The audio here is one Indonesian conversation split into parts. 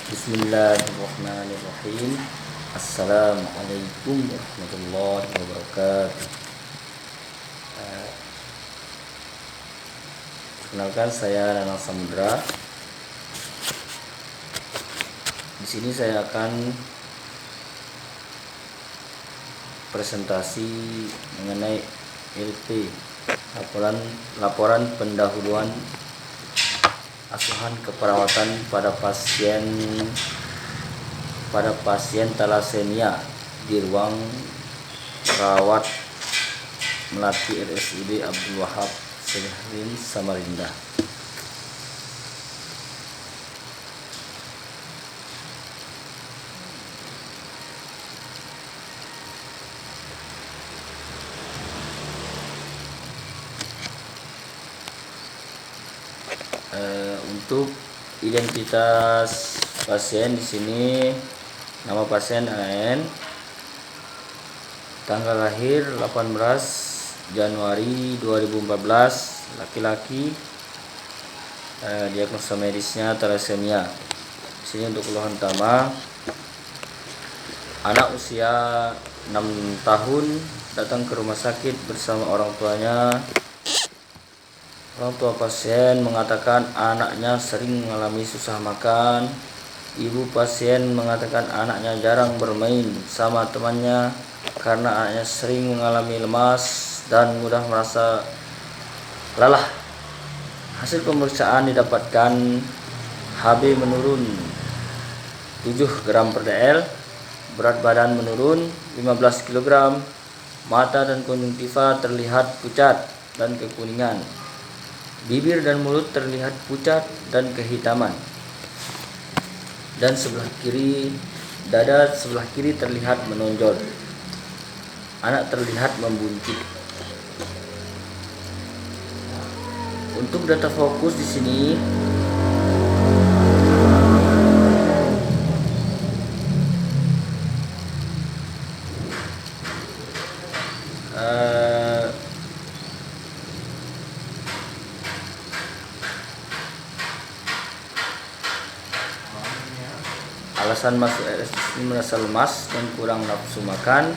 Bismillahirrahmanirrahim. Assalamualaikum warahmatullahi wabarakatuh. Perkenalkan, saya Nanang Samudra. Di sini saya akan presentasi mengenai LP, laporan pendahuluan asuhan keperawatan pada pasien talasemia di ruang rawat Melati RSUD Abdul Wahab Sehrin Samarinda. Untuk identitas pasien di sini, nama pasien AN, tanggal lahir 18 Januari 2014, laki-laki, diagnosa medisnya talasemia. Di sini untuk keluhan utama, anak usia 6 tahun datang ke rumah sakit bersama orang tuanya. Orang tua pasien mengatakan anaknya sering mengalami susah makan. Ibu pasien mengatakan anaknya jarang bermain sama temannya karena anaknya sering mengalami lemas dan mudah merasa lelah. Hasil pemeriksaan didapatkan HB menurun 7 gram per dl, berat badan menurun 15 kg, mata dan konjungtiva terlihat pucat dan kekuningan. Bibir dan mulut terlihat pucat dan kehitaman. Dan dada sebelah kiri terlihat menonjol. Anak terlihat membuncit. Untuk data fokus di sini, alasan masuk RSUD merasa lemas dan kurang nafsu makan.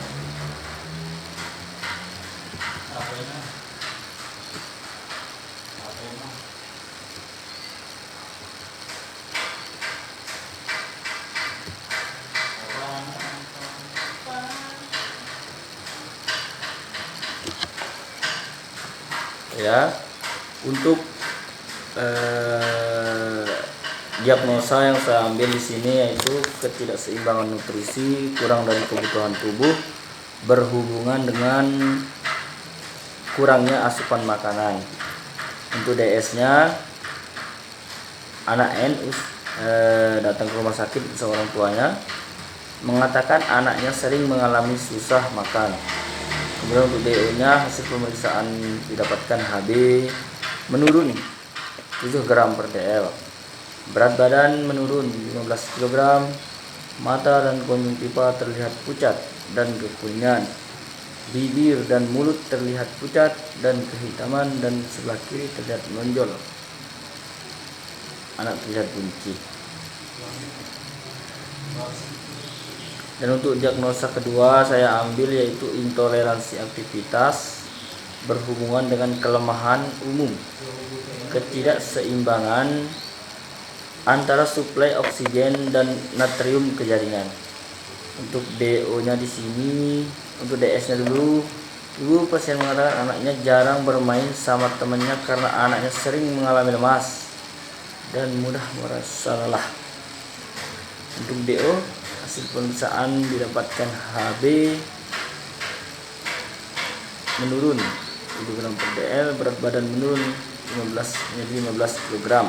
Untuk diagnosa yang saya ambil di sini yaitu ketidakseimbangan nutrisi, kurang dari kebutuhan tubuh, berhubungan dengan kurangnya asupan makanan. Untuk DS-nya, anak N datang ke rumah sakit bersama orang tuanya, mengatakan anaknya sering mengalami susah makan. Kemudian untuk DO-nya, hasil pemeriksaan didapatkan HB menurun 7 gram per dl, berat badan menurun 15 kg, mata dan konjungtiva terlihat pucat dan kekuningan, bibir dan mulut terlihat pucat dan kehitaman, dan sebelah kiri terlihat menonjol. Anak terlihat buncit. Dan untuk diagnosa kedua saya ambil yaitu intoleransi aktivitas, berhubungan dengan kelemahan umum, ketidakseimbangan antara suplai oksigen dan natrium ke jaringan. Untuk DO-nya di sini, untuk DS-nya dulu, ibu pasien mengatakan anaknya jarang bermain sama temannya karena anaknya sering mengalami lemas dan mudah merasa lelah. Untuk DO, hasil pemeriksaan didapatkan HB menurun 7 gram per dl, berat badan menurun 15 kg,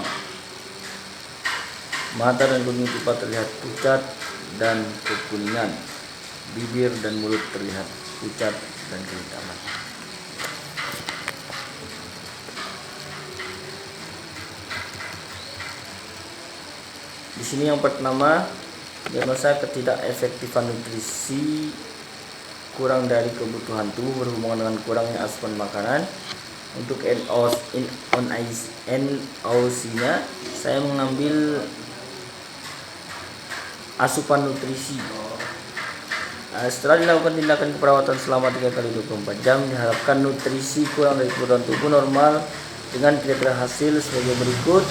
mata dan konjungtiva terlihat pucat dan kekuningan, bibir dan mulut terlihat pucat dan kehitaman. Di sini yang pertama, diagnosa ketidakefektifan nutrisi, kurang dari kebutuhan tubuh, berhubungan dengan kurangnya asupan makanan. Untuk NOC-nya saya mengambil asupan nutrisi. Setelah dilakukan tindakan keperawatan selama 3 kali 24 jam, diharapkan nutrisi kurang dari kebutuhan tubuh normal dengan kira-kira hasil sebagai berikut.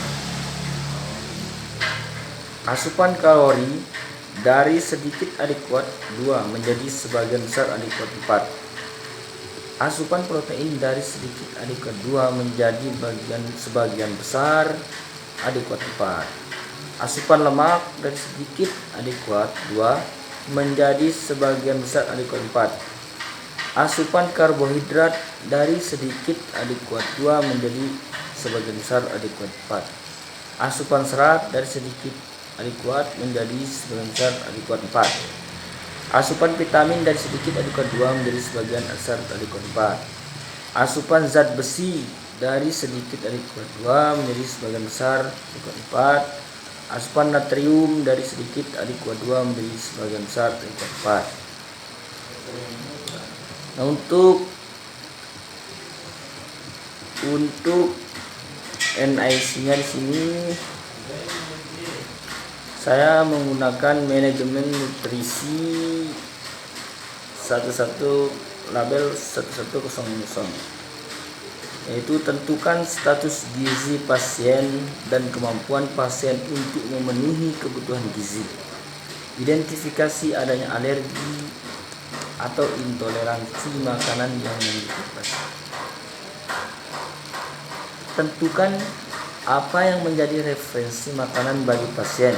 Asupan kalori dari sedikit adekuat 2 menjadi sebagian besar adekuat 4. Asupan protein dari sedikit adekuat 2 menjadi sebagian besar adekuat 4. Asupan lemak dari sedikit adekuat 2 menjadi sebagian besar adekuat 4. Asupan karbohidrat dari sedikit adekuat 2 menjadi sebagian besar adekuat 4. Asupan serat dari sedikit adekuat menjadi sebagian besar adekuat 4. Asupan vitamin dari sedikit adekuat 2 menjadi sebagian besar adekuat 4. Asupan zat besi dari sedikit adekuat 2 menjadi sebagian besar adekuat 4. Asupan natrium dari sedikit adekuat 2 menjadi sebagian besar adekuat 4. Nah, untuk NIC-nya di sini saya menggunakan manajemen nutrisi 11 label 1100, yaitu tentukan status gizi pasien dan kemampuan pasien untuk memenuhi kebutuhan gizi. Identifikasi adanya alergi atau intoleransi makanan yang memiliki pasien. Tentukan apa yang menjadi referensi makanan bagi pasien.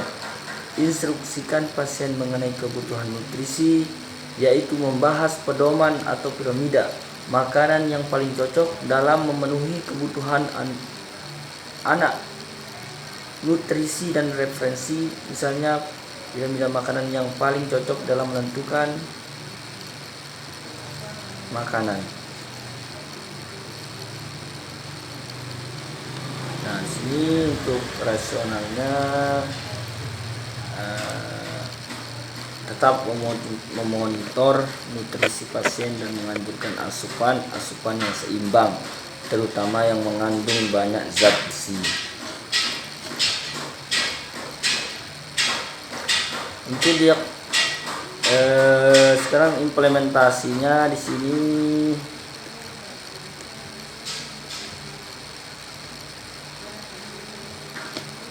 Instruksikan pasien mengenai kebutuhan nutrisi, yaitu membahas pedoman atau piramida makanan yang paling cocok dalam memenuhi kebutuhan anak. Nutrisi dan referensi, misalnya piramida makanan yang paling cocok dalam menentukan makanan. Nah, sini untuk rasionalnya tetap memonitor nutrisi pasien dan menganjurkan asupan yang seimbang, terutama yang mengandung banyak zat besi. Untuk dia sekarang implementasinya di sini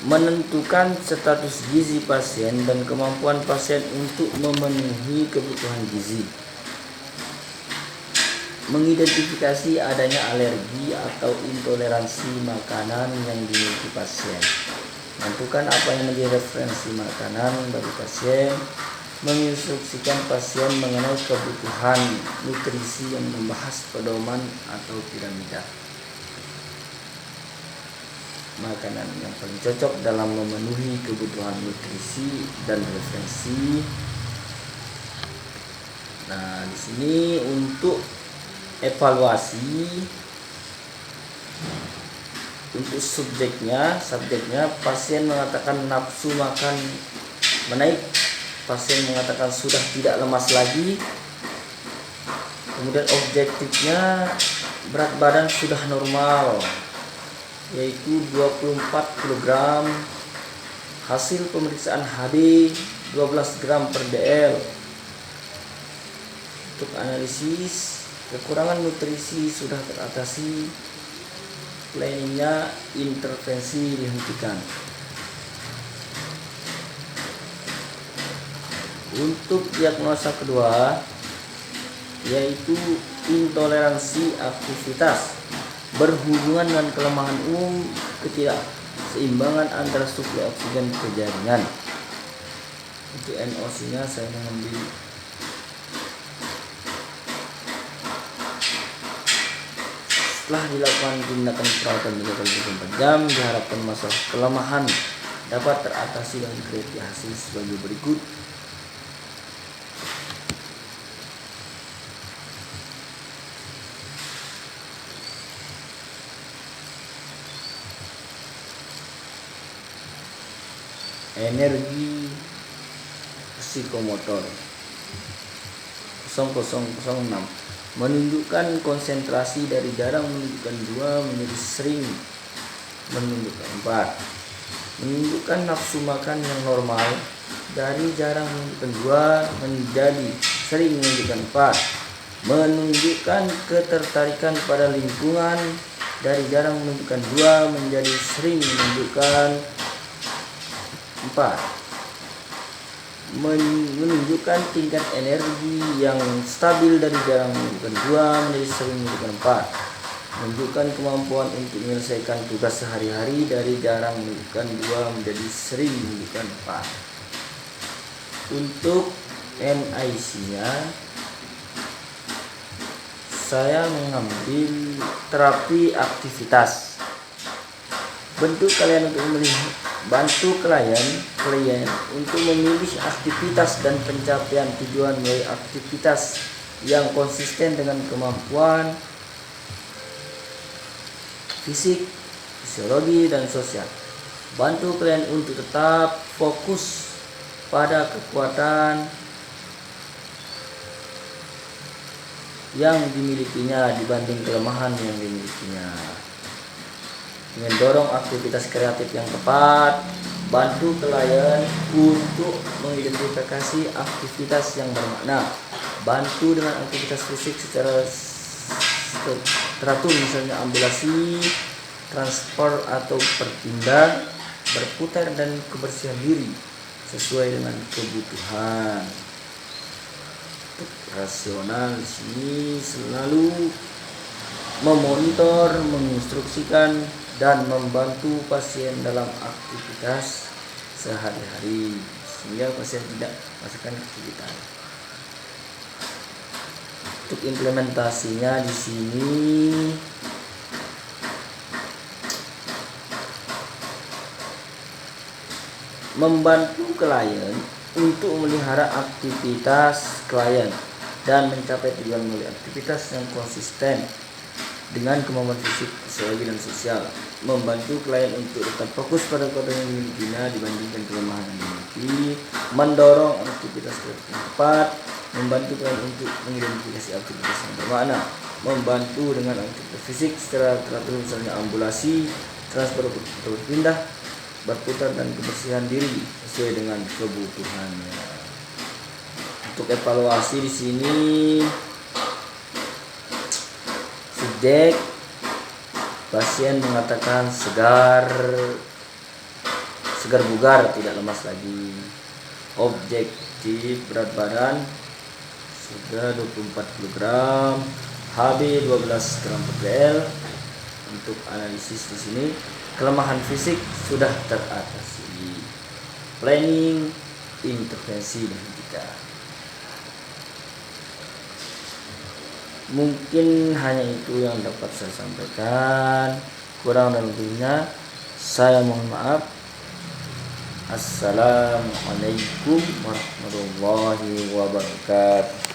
menentukan status gizi pasien dan kemampuan pasien untuk memenuhi kebutuhan gizi. Mengidentifikasi adanya alergi atau intoleransi makanan yang dimiliki pasien. Menentukan apa yang menjadi referensi makanan bagi pasien. Menginstruksikan pasien mengenai kebutuhan nutrisi yang membahas pedoman atau piramida makanan yang paling cocok dalam memenuhi kebutuhan nutrisi dan referensi. Nah, di sini untuk evaluasi untuk subjeknya pasien mengatakan nafsu makan menaik, pasien mengatakan sudah tidak lemas lagi. Kemudian objektifnya berat badan sudah normal, yaitu 24 kg. Hasil pemeriksaan HB 12 gram per dl. Untuk analisis, kekurangan nutrisi sudah teratasi, planningnya intervensi dihentikan. Untuk diagnosa kedua, yaitu intoleransi aktivitas, berhubungan dengan kelemahan umum, ketidakseimbangan antara suplai oksigen ke jaringan. Untuk NOC-nya saya mengambil setelah dilakukan tindakan perawatan 3 kali 24 jam, diharapkan masalah kelemahan dapat teratasi dengan kriteria hasil sebagai berikut. Energi psikomotor 0006 menunjukkan konsentrasi dari jarang menunjukkan 2 menjadi sering menunjukkan 4. menunjukkan nafsu makan yang normal dari jarang menunjukkan 2 menjadi sering menunjukkan 4, menunjukkan ketertarikan pada lingkungan dari jarang menunjukkan 2 menjadi sering menunjukkan 4, menunjukkan tingkat energi yang stabil dari jarang menunjukkan 2 menjadi sering menunjukkan 4, menunjukkan kemampuan untuk menyelesaikan tugas sehari-hari dari jarang menunjukkan 2 menjadi sering menunjukkan 4. Untuk NIC-nya, saya mengambil terapi aktivitas. Bentuk kalian untuk bantu klien untuk memilih aktivitas dan pencapaian tujuan melalui aktivitas yang konsisten dengan kemampuan fisik, fisiologi, dan sosial. Bantu klien untuk tetap fokus pada kekuatan yang dimilikinya dibanding kelemahan yang dimilikinya. Mendorong aktivitas kreatif yang tepat. Bantu klien untuk mengidentifikasi aktivitas yang bermakna. Bantu dengan aktivitas fisik secara teratur, misalnya ambulasi, transport atau berpindah, berputar, dan kebersihan diri sesuai dengan kebutuhan. Untuk rasional di sini selalu memonitor, menginstruksikan, dan membantu pasien dalam aktivitas sehari-hari sehingga pasien tidak merasakan kesulitan. Untuk implementasinya di sini membantu klien untuk memelihara aktivitas klien dan mencapai tujuan melalui aktivitas yang konsisten dengan kemampuan fisik, psikologi, dan sosial. Membantu klien untuk tetap fokus pada kekuatan yang dimilikinya dibandingkan kelemahan yang dimiliki. Mendorong aktivitas yang tepat. Membantu klien untuk mengidentifikasi aktivitas yang bermakna. Membantu dengan aktivitas fisik secara teratur, misalnya ambulasi, transport, berpindah, berputar, dan kebersihan diri sesuai dengan kebutuhannya. Untuk evaluasi di sini, subjek pasien mengatakan segar bugar, tidak lemas lagi. Objektif berat badan sudah 24 kg, HB 12 gram per ml. Untuk analisis di sini, kelemahan fisik sudah teratasi. Planning, intervensi, dan etika. Mungkin hanya itu yang dapat saya sampaikan. Kurang dan lebihnya saya mohon maaf. Assalamualaikum warahmatullahi wabarakatuh.